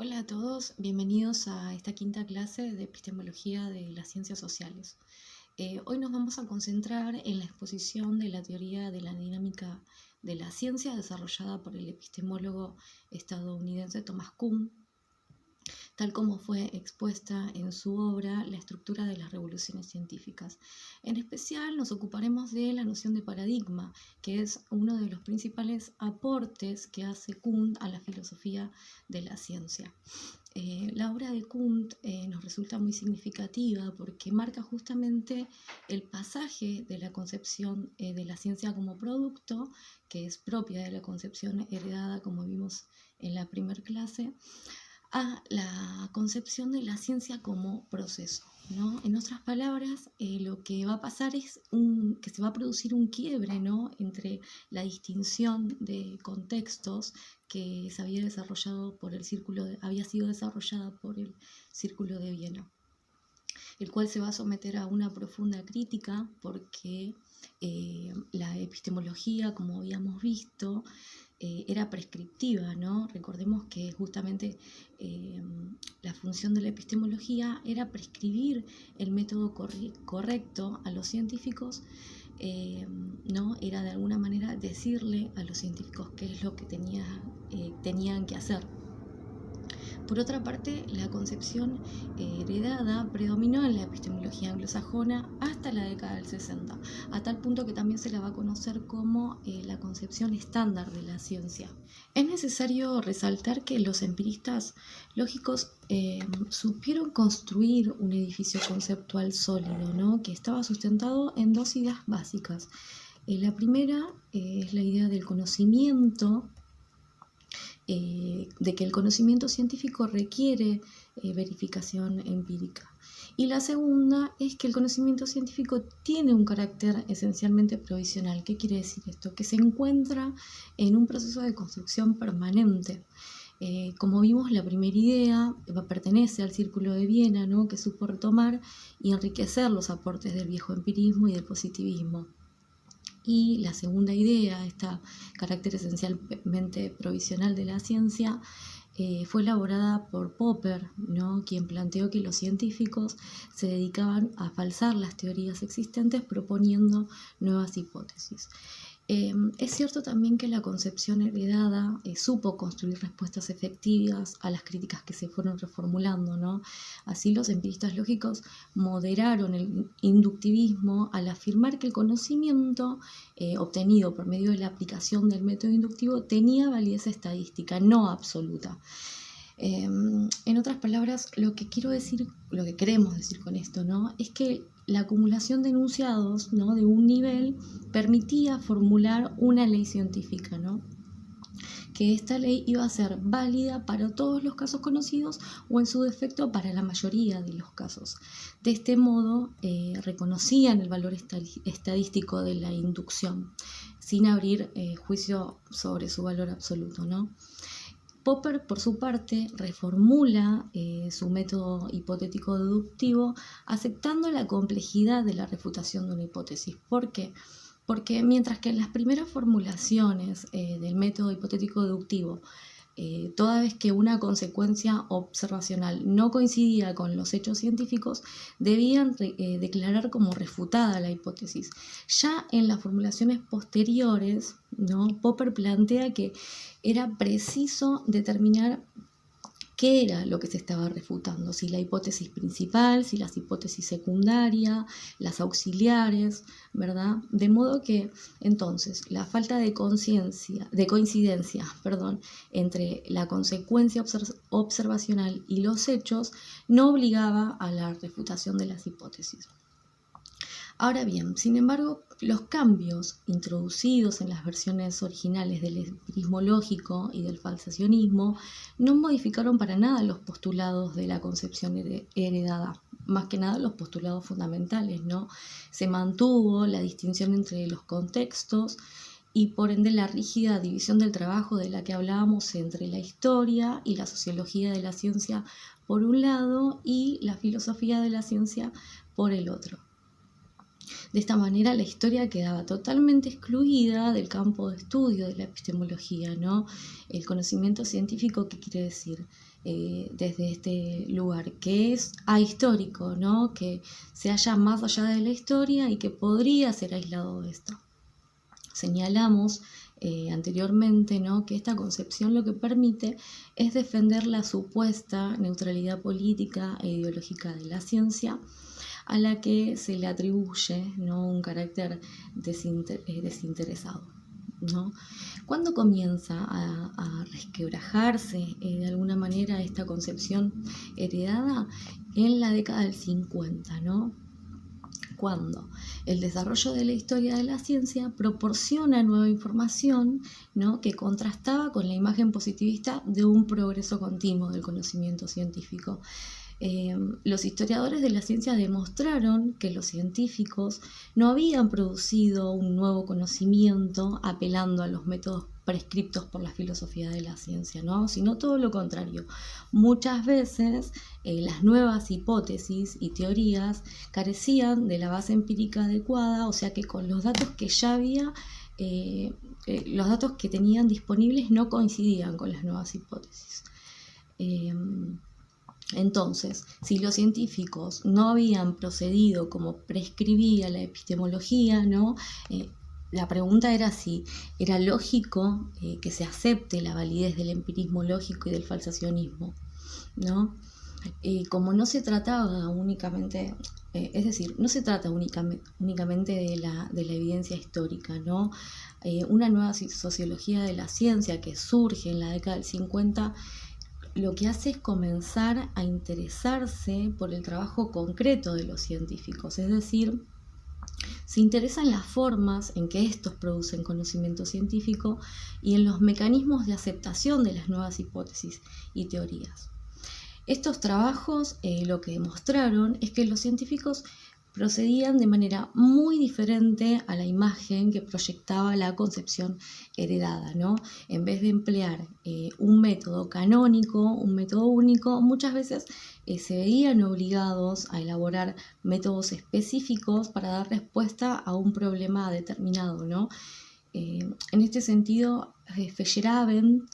Hola a todos, bienvenidos a esta quinta clase de epistemología de las ciencias sociales. Hoy nos vamos a concentrar en la exposición de la teoría de la dinámica de la ciencia desarrollada por el epistemólogo estadounidense Thomas Kuhn, tal como fue expuesta en su obra La estructura de las revoluciones científicas. En especial nos ocuparemos de la noción de paradigma, que es uno de los principales aportes que hace Kuhn a la filosofía de la ciencia. La obra de Kuhn nos resulta muy significativa porque marca justamente el pasaje de la concepción de la ciencia como producto, que es propia de la concepción heredada, como vimos en la primera clase, a la concepción de la ciencia como proceso, ¿no? En otras palabras, lo que va a pasar es que se va a producir un quiebre, ¿no?, entre la distinción de contextos que se había desarrollado había sido desarrollada por el Círculo de Viena, el cual se va a someter a una profunda crítica porque la epistemología, como habíamos visto, era prescriptiva, ¿no? Recordemos que justamente la función de la epistemología era prescribir el método correcto a los científicos, ¿no? Era de alguna manera decirle a los científicos qué es lo que tenían que hacer. Por otra parte, la concepción heredada predominó en la epistemología anglosajona hasta la década del 60, a tal punto que también se la va a conocer como la concepción estándar de la ciencia. Es necesario resaltar que los empiristas lógicos supieron construir un edificio conceptual sólido, ¿no?, que estaba sustentado en dos ideas básicas. La primera es la idea del conocimiento, de que el conocimiento científico requiere verificación empírica. Y la segunda es que el conocimiento científico tiene un carácter esencialmente provisional. ¿Qué quiere decir esto? Que se encuentra en un proceso de construcción permanente. Como vimos, la primera idea pertenece al Círculo de Viena, ¿no?, que supo retomar y enriquecer los aportes del viejo empirismo y del positivismo. Y la segunda idea, este carácter esencialmente provisional de la ciencia, fue elaborada por Popper, ¿no?, quien planteó que los científicos se dedicaban a falsar las teorías existentes proponiendo nuevas hipótesis. Es cierto también que la concepción heredada supo construir respuestas efectivas a las críticas que se fueron reformulando, ¿no? Así, los empiristas lógicos moderaron el inductivismo al afirmar que el conocimiento obtenido por medio de la aplicación del método inductivo tenía validez estadística, no absoluta. En otras palabras, lo que queremos decir con esto, ¿no?, es que la acumulación de enunciados, ¿no?, de un nivel permitía formular una ley científica, ¿no?, que esta ley iba a ser válida para todos los casos conocidos o en su defecto para la mayoría de los casos. De este modo, reconocían el valor estadístico de la inducción, sin abrir juicio sobre su valor absoluto, ¿no? Popper, por su parte, reformula su método hipotético deductivo aceptando la complejidad de la refutación de una hipótesis. ¿Por qué? Porque mientras que en las primeras formulaciones del método hipotético deductivo, toda vez que una consecuencia observacional no coincidía con los hechos científicos, debían declarar como refutada la hipótesis. Ya en las formulaciones posteriores, ¿no?, Popper plantea que era preciso determinar qué era lo que se estaba refutando, si la hipótesis principal, si las hipótesis secundarias, las auxiliares, ¿verdad? De modo que entonces la falta de coincidencia, entre la consecuencia observacional y los hechos no obligaba a la refutación de las hipótesis. Ahora bien, sin embargo, los cambios introducidos en las versiones originales del empirismo lógico y del falsacionismo no modificaron para nada los postulados de la concepción heredada, más que nada los postulados fundamentales, ¿no? Se mantuvo la distinción entre los contextos y por ende la rígida división del trabajo de la que hablábamos entre la historia y la sociología de la ciencia por un lado y la filosofía de la ciencia por el otro. De esta manera, la historia quedaba totalmente excluida del campo de estudio de la epistemología, ¿no? El conocimiento científico, ¿qué quiere decir? desde este lugar, que es ahistórico, ¿no? Que se halla más allá de la historia y que podría ser aislado de esto. Señalamos anteriormente, ¿no?, que esta concepción lo que permite es defender la supuesta neutralidad política e ideológica de la ciencia, a la que se le atribuye, ¿no?, un carácter desinteresado, ¿no? ¿Cuándo comienza a resquebrajarse de alguna manera esta concepción heredada? En la década del 50, ¿no? Cuando el desarrollo de la historia de la ciencia proporciona nueva información, ¿no?, que contrastaba con la imagen positivista de un progreso continuo del conocimiento científico. Los historiadores de la ciencia demostraron que los científicos no habían producido un nuevo conocimiento apelando a los métodos prescriptos por la filosofía de la ciencia, ¿no?, sino todo lo contrario. Muchas veces las nuevas hipótesis y teorías carecían de la base empírica adecuada, o sea que con los datos que ya había, los datos que tenían disponibles no coincidían con las nuevas hipótesis. Entonces, si los científicos no habían procedido como prescribía la epistemología, ¿no?, la pregunta era si era lógico que se acepte la validez del empirismo lógico y del falsacionismo, ¿no? Como no se trataba únicamente, es decir, no se trata únicamente de la evidencia histórica, ¿no? Una nueva sociología de la ciencia que surge en la década del 50 lo que hace es comenzar a interesarse por el trabajo concreto de los científicos, es decir, se interesa en las formas en que estos producen conocimiento científico y en los mecanismos de aceptación de las nuevas hipótesis y teorías. Estos trabajos lo que demostraron es que los científicos procedían de manera muy diferente a la imagen que proyectaba la concepción heredada, ¿no? En vez de emplear un método canónico, un método único, muchas veces se veían obligados a elaborar métodos específicos para dar respuesta a un problema determinado, ¿no? En este sentido, Feyerabend,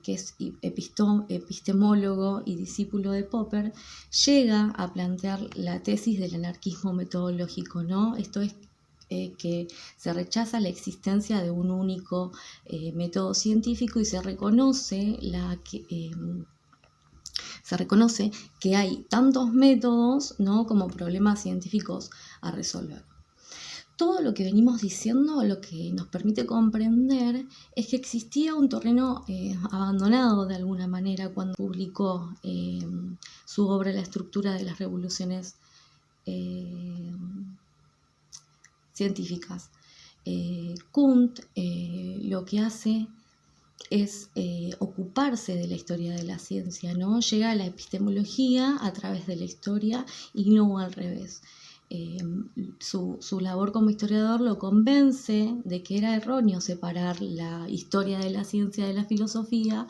que es epistemólogo y discípulo de Popper, llega a plantear la tesis del anarquismo metodológico, ¿no? Esto es que se rechaza la existencia de un único método científico y se reconoce que hay tantos métodos, ¿no?, como problemas científicos a resolver. Todo lo que venimos diciendo lo que nos permite comprender es que existía un terreno abandonado de alguna manera cuando publicó su obra La estructura de las revoluciones científicas. Kuhn lo que hace es ocuparse de la historia de la ciencia, ¿no? Llega a la epistemología a través de la historia y no al revés. Su labor como historiador lo convence de que era erróneo separar la historia de la ciencia de la filosofía,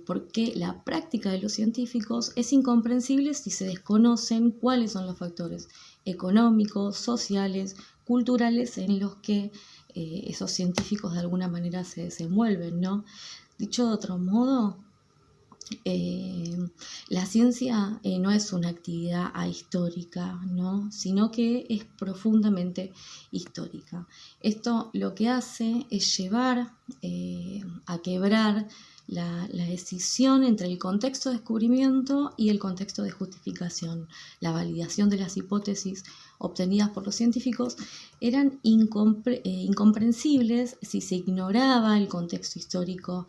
porque la práctica de los científicos es incomprensible si se desconocen cuáles son los factores económicos, sociales, culturales en los que esos científicos de alguna manera se desenvuelven, ¿no? Dicho de otro modo, la ciencia no es una actividad ahistórica, ¿no?, sino que es profundamente histórica. Esto lo que hace es llevar a quebrar la decisión entre el contexto de descubrimiento y el contexto de justificación. La validación de las hipótesis obtenidas por los científicos eran incomprensibles si se ignoraba el contexto histórico,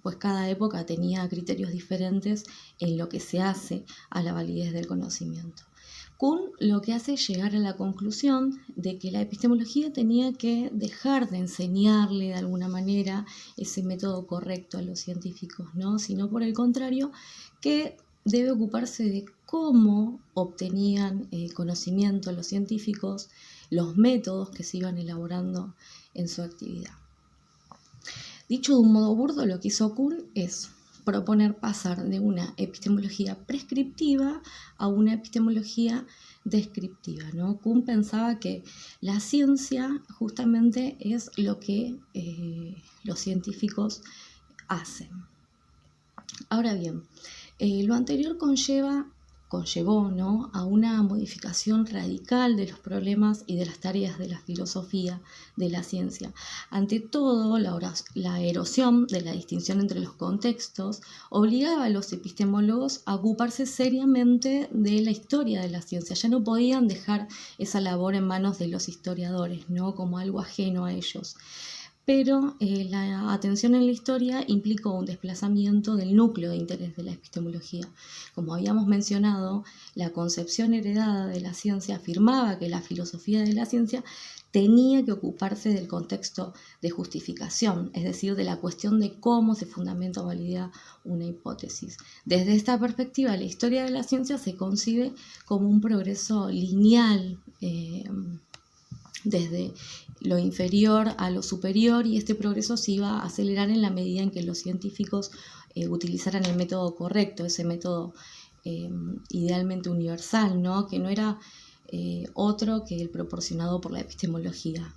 pues cada época tenía criterios diferentes en lo que se hace a la validez del conocimiento. Kuhn lo que hace es llegar a la conclusión de que la epistemología tenía que dejar de enseñarle de alguna manera ese método correcto a los científicos, ¿no?, sino por el contrario, que debe ocuparse de cómo obtenían conocimiento los científicos, los métodos que se iban elaborando en su actividad. Dicho de un modo burdo, lo que hizo Kuhn es proponer pasar de una epistemología prescriptiva a una epistemología descriptiva, ¿no? Kuhn pensaba que la ciencia justamente es lo que los científicos hacen. Ahora bien, lo anterior conllevó, ¿no?, a una modificación radical de los problemas y de las tareas de la filosofía de la ciencia. Ante todo, la erosión de la distinción entre los contextos obligaba a los epistemólogos a ocuparse seriamente de la historia de la ciencia. Ya no podían dejar esa labor en manos de los historiadores, ¿no?, como algo ajeno a ellos. Pero la atención en la historia implicó un desplazamiento del núcleo de interés de la epistemología. Como habíamos mencionado, la concepción heredada de la ciencia afirmaba que la filosofía de la ciencia tenía que ocuparse del contexto de justificación, es decir, de la cuestión de cómo se fundamenta o valida una hipótesis. Desde esta perspectiva, la historia de la ciencia se concibe como un progreso lineal, desde lo inferior a lo superior, y este progreso se iba a acelerar en la medida en que los científicos utilizaran el método correcto, ese método idealmente universal, ¿no?, que no era otro que el proporcionado por la epistemología.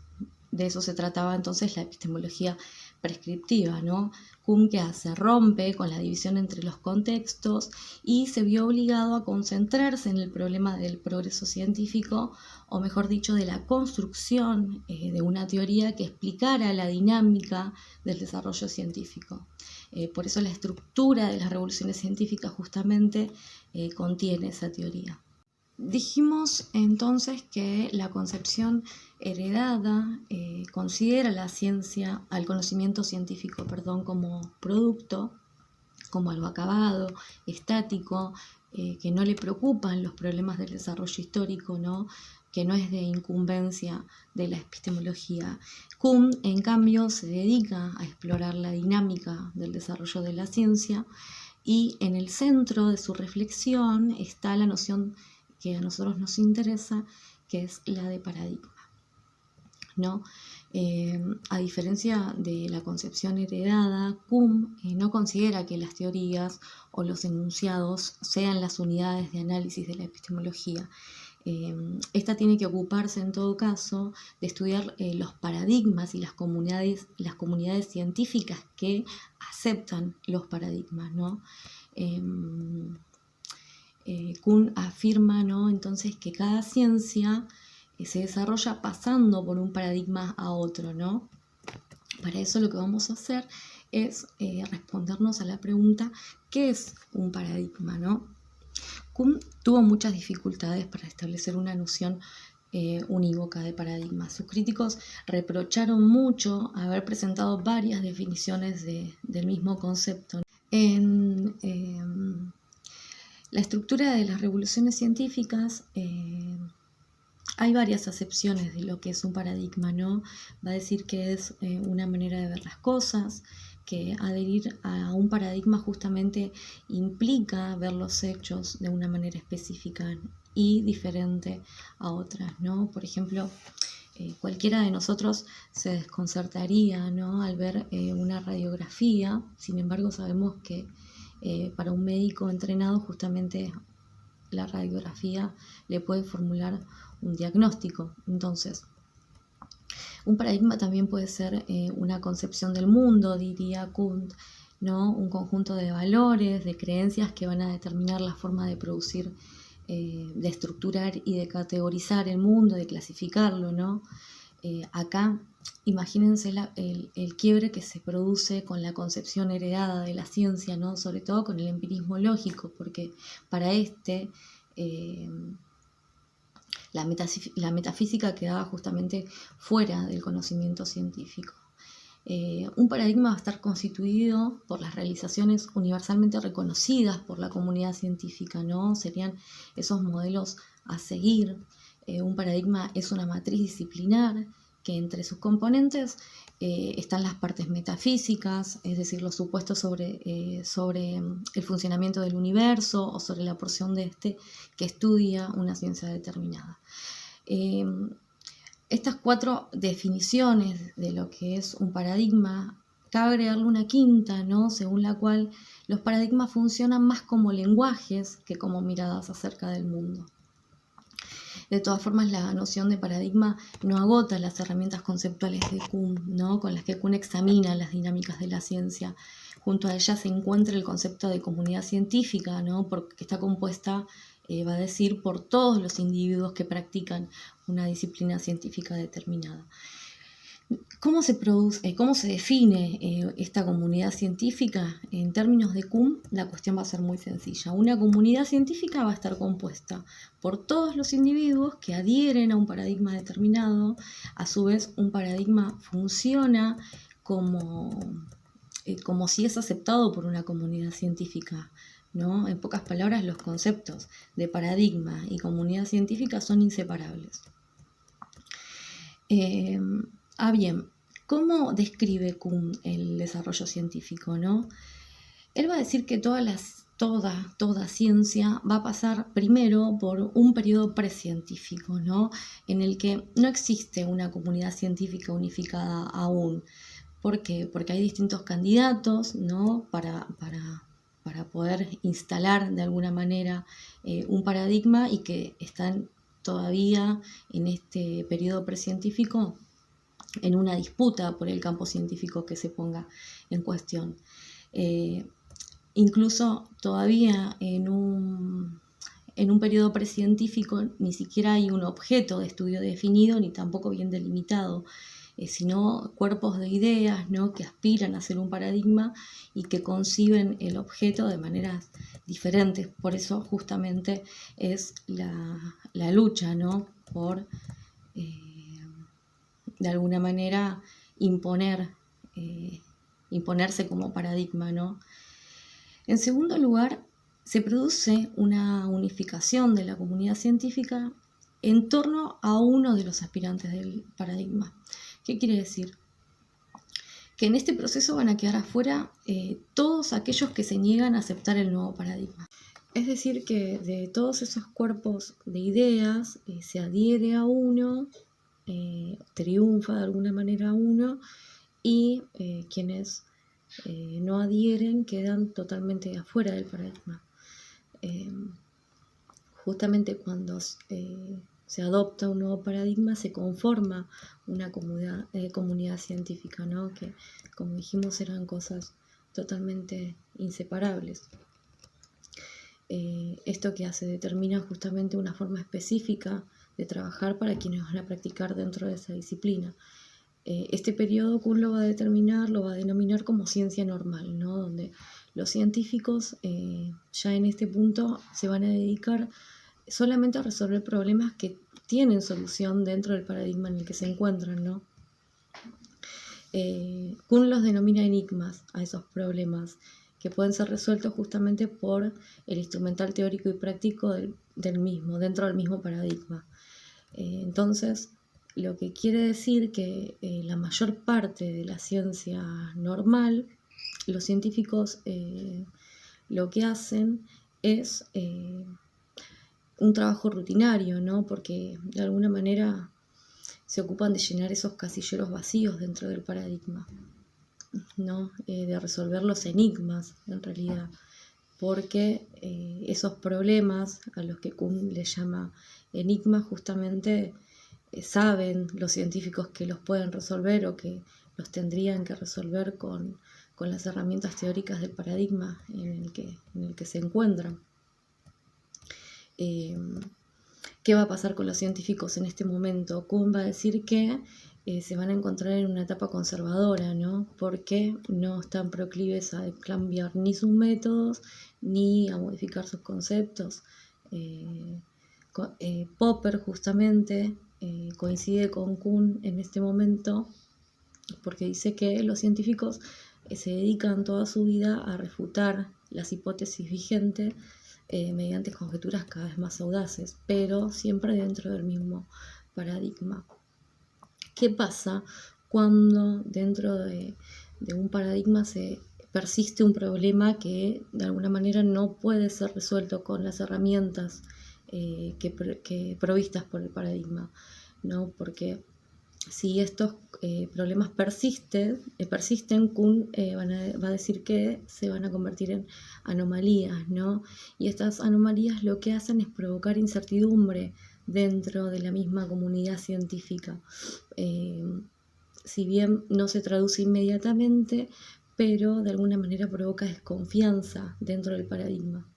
De eso se trataba entonces la epistemología prescriptiva, ¿no? Kuhn, ¿qué hace? Rompe con la división entre los contextos y se vio obligado a concentrarse en el problema del progreso científico, o mejor dicho, de la construcción de una teoría que explicara la dinámica del desarrollo científico. Por eso la estructura de las revoluciones científicas justamente contiene esa teoría. Dijimos entonces que la concepción heredada considera la ciencia, al conocimiento científico, como producto, como algo acabado, estático, que no le preocupan los problemas del desarrollo histórico, ¿no?, que no es de incumbencia de la epistemología. Kuhn, en cambio, se dedica a explorar la dinámica del desarrollo de la ciencia, y en el centro de su reflexión está la noción que a nosotros nos interesa, que es la de paradigma, ¿no? A diferencia de la concepción heredada, Kuhn no considera que las teorías o los enunciados sean las unidades de análisis de la epistemología. Esta tiene que ocuparse en todo caso de estudiar los paradigmas y las comunidades científicas que aceptan los paradigmas, ¿no? Kuhn afirma, ¿no?, entonces, que cada ciencia se desarrolla pasando por un paradigma a otro, ¿no? Para eso lo que vamos a hacer es respondernos a la pregunta: ¿qué es un paradigma, no? Kuhn tuvo muchas dificultades para establecer una noción unívoca de paradigma. Sus críticos reprocharon mucho haber presentado varias definiciones del mismo concepto. En la estructura de las revoluciones científicas hay varias acepciones de lo que es un paradigma, ¿no? Va a decir que es una manera de ver las cosas, que adherir a un paradigma justamente implica ver los hechos de una manera específica y diferente a otras, ¿no? Por ejemplo, cualquiera de nosotros se desconcertaría, ¿no?, al ver una radiografía. Sin embargo, sabemos que para un médico entrenado justamente la radiografía le puede formular un diagnóstico. Entonces, un paradigma también puede ser una concepción del mundo, diría Kuhn, ¿no?, un conjunto de valores, de creencias que van a determinar la forma de producir, de estructurar y de categorizar el mundo, de clasificarlo, ¿no? Acá imagínense el quiebre que se produce con la concepción heredada de la ciencia, ¿no?, sobre todo con el empirismo lógico, porque para la metafísica quedaba justamente fuera del conocimiento científico. Un paradigma va a estar constituido por las realizaciones universalmente reconocidas por la comunidad científica, ¿no? Serían esos modelos a seguir. Un paradigma es una matriz disciplinar que entre sus componentes están las partes metafísicas, es decir, los supuestos sobre el funcionamiento del universo o sobre la porción de este que estudia una ciencia determinada. Estas 4 definiciones de lo que es un paradigma, cabe agregarle una quinta, ¿no?, según la cual los paradigmas funcionan más como lenguajes que como miradas acerca del mundo. De todas formas, la noción de paradigma no agota las herramientas conceptuales de Kuhn, ¿no?, con las que Kuhn examina las dinámicas de la ciencia. junto a ella se encuentra el concepto de comunidad científica, ¿no? Porque está compuesta, va a decir, por todos los individuos que practican una disciplina científica determinada. ¿Cómo se produce, cómo se define esta comunidad científica? En términos de Kuhn, la cuestión va a ser muy sencilla. Una comunidad científica va a estar compuesta por todos los individuos que adhieren a un paradigma determinado. A su vez, un paradigma funciona como si es aceptado por una comunidad científica, ¿no? En pocas palabras, los conceptos de paradigma y comunidad científica son inseparables. Bien, ¿cómo describe Kuhn el desarrollo científico, no? Él va a decir que toda ciencia va a pasar primero por un periodo precientífico, ¿no? En el que no existe una comunidad científica unificada aún. ¿Por qué? Porque hay distintos candidatos, ¿no? para poder instalar de alguna manera un paradigma y que están todavía en este periodo precientífico en una disputa por el campo científico que se ponga en cuestión. Incluso todavía en un periodo precientífico ni siquiera hay un objeto de estudio definido ni tampoco bien delimitado, sino cuerpos de ideas, ¿no? Que aspiran a ser un paradigma y que conciben el objeto de maneras diferentes. Por eso justamente es la lucha, ¿no? Por de alguna manera imponerse como paradigma, ¿no? En segundo lugar, se produce una unificación de la comunidad científica en torno a uno de los aspirantes del paradigma. ¿Qué quiere decir? Que en este proceso van a quedar afuera todos aquellos que se niegan a aceptar el nuevo paradigma. Es decir, que de todos esos cuerpos de ideas se adhiere a uno, triunfa de alguna manera uno, y quienes no adhieren quedan totalmente afuera del paradigma. Justamente cuando se adopta un nuevo paradigma se conforma una comunidad científica, ¿no? Que, como dijimos, eran cosas totalmente inseparables. Esto que hace determina justamente una forma específica de trabajar para quienes van a practicar dentro de esa disciplina. Este periodo Kuhn lo va a denominar como ciencia normal, ¿no? Donde los científicos ya en este punto se van a dedicar solamente a resolver problemas que tienen solución dentro del paradigma en el que se encuentran, ¿no? Kuhn los denomina enigmas a esos problemas, que pueden ser resueltos justamente por el instrumental teórico y práctico del mismo, dentro del mismo paradigma. Entonces, lo que quiere decir que la mayor parte de la ciencia normal, los científicos lo que hacen es un trabajo rutinario, ¿no? Porque de alguna manera se ocupan de llenar esos casilleros vacíos dentro del paradigma, ¿no? De resolver los enigmas, en realidad, porque esos problemas a los que Kuhn le llama enigmas justamente saben los científicos que los pueden resolver o que los tendrían que resolver con las herramientas teóricas del paradigma en el que se encuentran. ¿Qué va a pasar con los científicos en este momento? Kuhn va a decir que se van a encontrar en una etapa conservadora, ¿no? Porque no están proclives a cambiar ni sus métodos ni a modificar sus conceptos. Popper justamente coincide con Kuhn en este momento porque dice que los científicos se dedican toda su vida a refutar las hipótesis vigentes mediante conjeturas cada vez más audaces, pero siempre dentro del mismo paradigma. ¿Qué pasa cuando dentro de un paradigma se persiste un problema que de alguna manera no puede ser resuelto con las herramientas que provistas por el paradigma, ¿no? Porque si estos problemas persisten, Kuhn va a decir que se van a convertir en anomalías, ¿no? Y estas anomalías lo que hacen es provocar incertidumbre dentro de la misma comunidad científica. Si bien no se traduce inmediatamente, pero de alguna manera provoca desconfianza dentro del paradigma.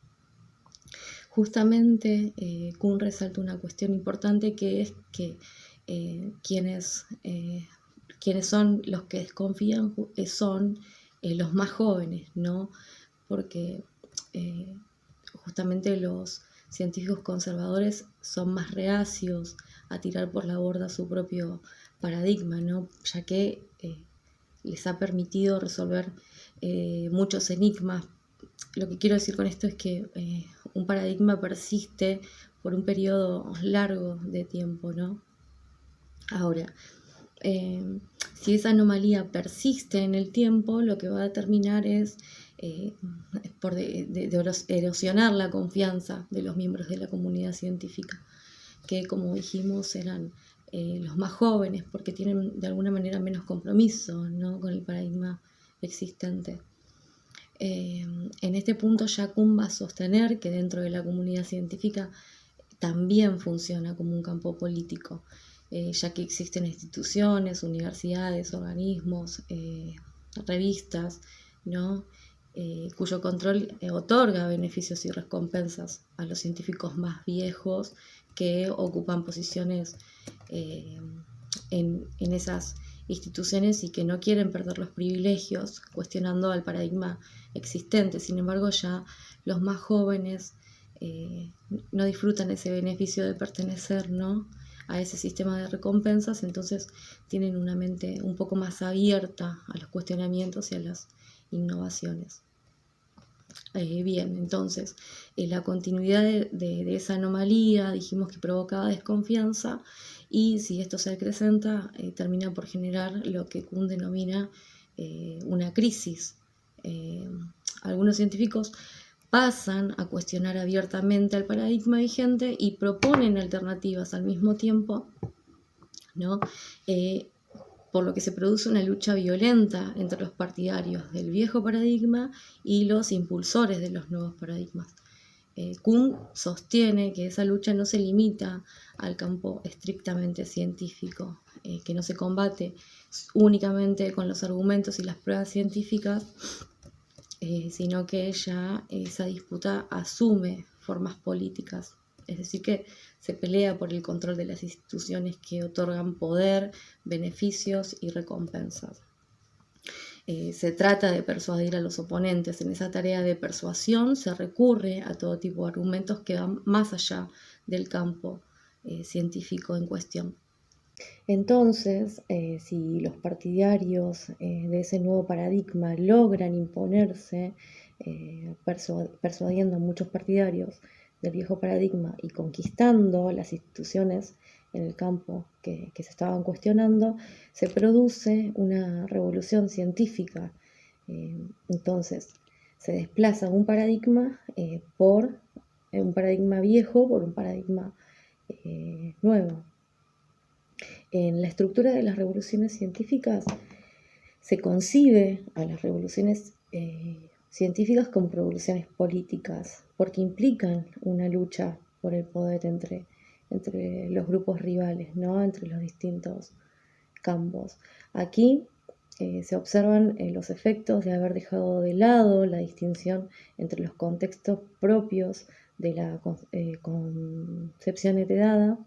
Justamente Kuhn resalta una cuestión importante, que es que quienes son los que desconfían son los más jóvenes, ¿no? Porque justamente los científicos conservadores son más reacios a tirar por la borda su propio paradigma, ¿no? Ya que les ha permitido resolver muchos enigmas. Lo que quiero decir con esto es que un paradigma persiste por un periodo largo de tiempo, ¿no? Ahora, si esa anomalía persiste en el tiempo, lo que va a determinar es por erosionar la confianza de los miembros de la comunidad científica, que, como dijimos, eran los más jóvenes, porque tienen de alguna manera menos compromiso, ¿no?, con el paradigma existente. En este punto, Kuhn va a sostener que dentro de la comunidad científica también funciona como un campo político, ya que existen instituciones, universidades, organismos, revistas, ¿no?, cuyo control otorga beneficios y recompensas a los científicos más viejos que ocupan posiciones en esas instituciones y que no quieren perder los privilegios, cuestionando al paradigma existente. Sin embargo, ya los más jóvenes no disfrutan ese beneficio de pertenecer, ¿no?, a ese sistema de recompensas, entonces tienen una mente un poco más abierta a los cuestionamientos y a las innovaciones. Bien, entonces, la continuidad de esa anomalía, dijimos que provocaba desconfianza, y si esto se acrecenta, termina por generar lo que Kuhn denomina una crisis. Algunos científicos pasan a cuestionar abiertamente el paradigma vigente y proponen alternativas al mismo tiempo, ¿no? Por lo que se produce una lucha violenta entre los partidarios del viejo paradigma y los impulsores de los nuevos paradigmas. Kuhn sostiene que esa lucha no se limita al campo estrictamente científico, que no se combate únicamente con los argumentos y las pruebas científicas, sino que ya esa disputa asume formas políticas. Es decir, que se pelea por el control de las instituciones que otorgan poder, beneficios y recompensas. Se trata de persuadir a los oponentes. En esa tarea de persuasión se recurre a todo tipo de argumentos que van más allá del campo científico en cuestión. Entonces, si los partidarios de ese nuevo paradigma logran imponerse, persuadiendo a muchos partidarios del viejo paradigma y conquistando las instituciones en el campo que se estaban cuestionando, se produce una revolución científica. Entonces, se desplaza un paradigma por un paradigma viejo por un paradigma nuevo. En la estructura de las revoluciones científicas se concibe a las revoluciones científicas como revoluciones políticas, porque implican una lucha por el poder entre los grupos rivales, ¿no?, entre los distintos campos. Aquí se observan los efectos de haber dejado de lado la distinción entre los contextos propios de la concepción heredada.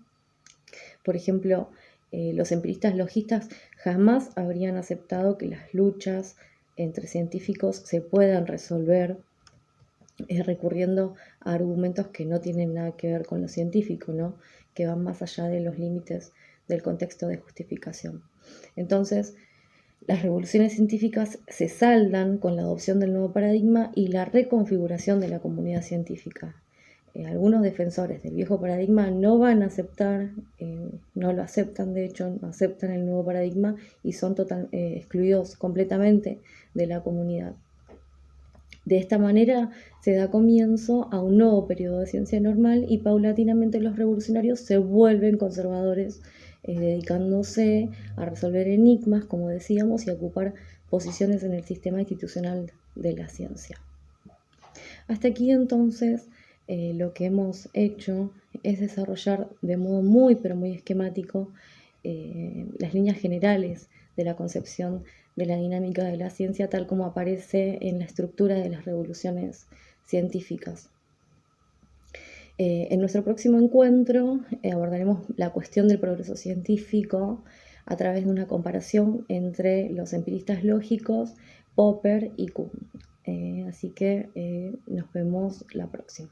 Por ejemplo, los empiristas logistas jamás habrían aceptado que las luchas entre científicos se puedan resolver recurriendo a argumentos que no tienen nada que ver con lo científico, ¿no?, que van más allá de los límites del contexto de justificación. Entonces, las revoluciones científicas se saldan con la adopción del nuevo paradigma y la reconfiguración de la comunidad científica. Algunos defensores del viejo paradigma no van a aceptar, no lo aceptan, de hecho, no aceptan el nuevo paradigma y son excluidos completamente de la comunidad. De esta manera se da comienzo a un nuevo periodo de ciencia normal y paulatinamente los revolucionarios se vuelven conservadores, dedicándose a resolver enigmas, como decíamos, y a ocupar posiciones en el sistema institucional de la ciencia. Hasta aquí, entonces, lo que hemos hecho es desarrollar de modo muy, pero muy esquemático las líneas generales de la concepción de la dinámica de la ciencia tal como aparece en la estructura de las revoluciones científicas. En nuestro próximo encuentro abordaremos la cuestión del progreso científico a través de una comparación entre los empiristas lógicos, Popper y Kuhn. Así que nos vemos la próxima.